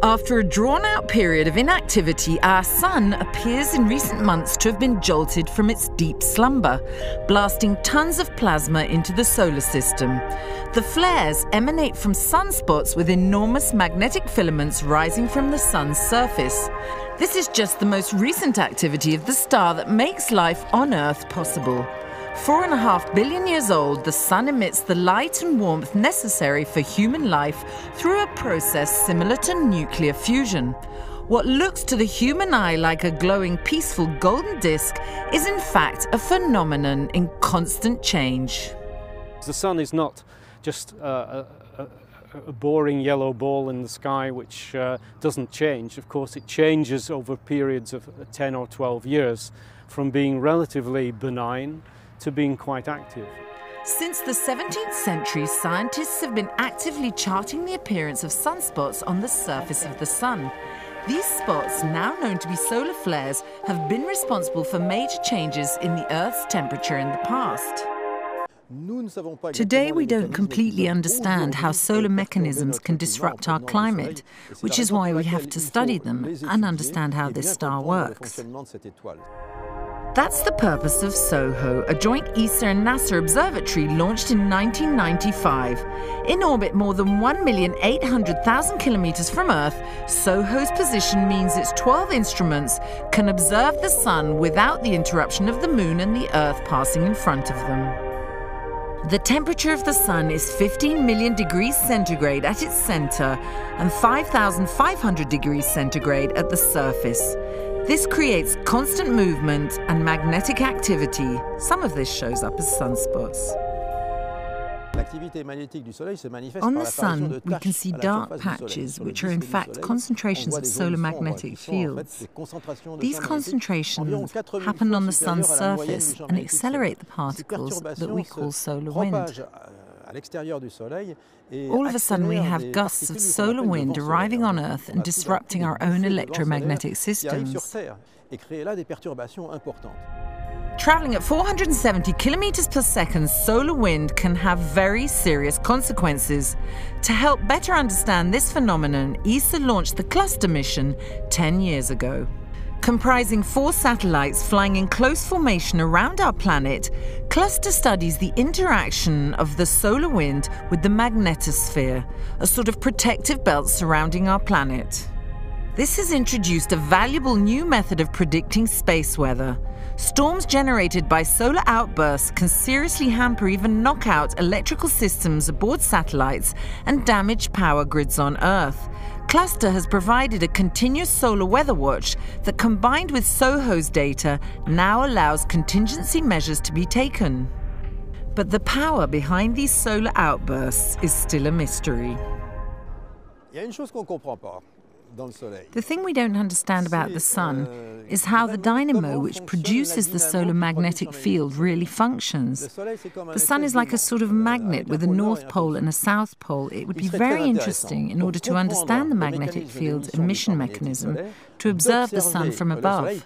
After a drawn-out period of inactivity, our sun appears in recent months to have been jolted from its deep slumber, blasting tons of plasma into the solar system. The flares emanate from sunspots with enormous magnetic filaments rising from the sun's surface. This is just the most recent activity of the star that makes life on Earth possible. 4.5 billion years old, the sun emits the light and warmth necessary for human life through a process similar to nuclear fusion. What looks to the human eye like a glowing, peaceful golden disk is in fact a phenomenon in constant change. The sun is not just a boring yellow ball in the sky which doesn't change. Of course, it changes over periods of 10 or 12 years from being relatively benign to being quite active. Since the 17th century, scientists have been actively charting the appearance of sunspots on the surface of the sun. These spots, now known to be solar flares, have been responsible for major changes in the Earth's temperature in the past. Today, we don't completely understand how solar mechanisms can disrupt our climate, which is why we have to study them and understand how this star works. That's the purpose of Soho, a joint ESA and NASA observatory launched in 1995. In orbit more than 1,800,000 kilometers from Earth, Soho's position means its 12 instruments can observe the sun without the interruption of the moon and the Earth passing in front of them. The temperature of the sun is 15 million degrees centigrade at its center and 5,500 degrees centigrade at the surface. This creates constant movement and magnetic activity. Some of this shows up as sunspots. On the sun, we can see dark patches, which are in fact concentrations of solar magnetic fields. These concentrations happen on the sun's surface and accelerate the particles that we call solar wind. All of a sudden, we have gusts of solar wind arriving on Earth and disrupting our own electromagnetic systems. Traveling at 470 kilometers per second, solar wind can have very serious consequences. To help better understand this phenomenon, ESA launched the Cluster mission 10 years ago. Comprising 4 satellites flying in close formation around our planet, Cluster studies the interaction of the solar wind with the magnetosphere, a sort of protective belt surrounding our planet. This has introduced a valuable new method of predicting space weather. Storms generated by solar outbursts can seriously hamper, even knock out electrical systems aboard satellites and damage power grids on Earth. Cluster has provided a continuous solar weather watch that, combined with Soho's data, now allows contingency measures to be taken. But the power behind these solar outbursts is still a mystery. The thing we don't understand about the sun is how the dynamo which produces the solar magnetic field really functions. The sun is like a sort of magnet with a north pole and a south pole. It would be very interesting, in order to understand the magnetic field's emission mechanism, to observe the sun from above.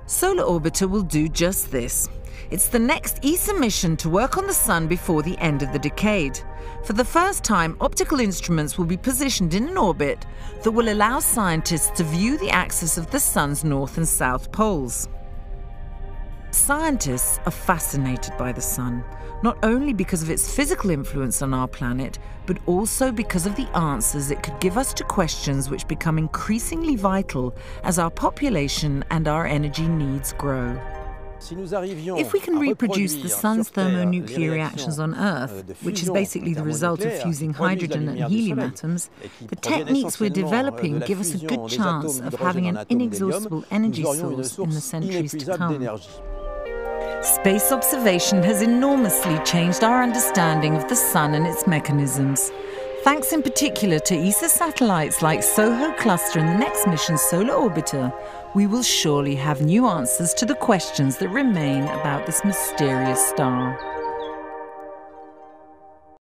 Solar Orbiter will do just this. It's the next ESA mission to work on the sun before the end of the decade. For the first time, optical instruments will be positioned in an orbit that will allow scientists to view the axis of the sun's north and south poles. Scientists are fascinated by the sun, not only because of its physical influence on our planet, but also because of the answers it could give us to questions which become increasingly vital as our population and our energy needs grow. If we can reproduce the sun's thermonuclear reactions on Earth, which is basically the result of fusing hydrogen and helium atoms, the techniques we're developing give us a good chance of having an inexhaustible energy source in the centuries to come. Space observation has enormously changed our understanding of the sun and its mechanisms. Thanks in particular to ESA satellites like Soho Cluster and the next mission, Solar Orbiter, we will surely have new answers to the questions that remain about this mysterious star.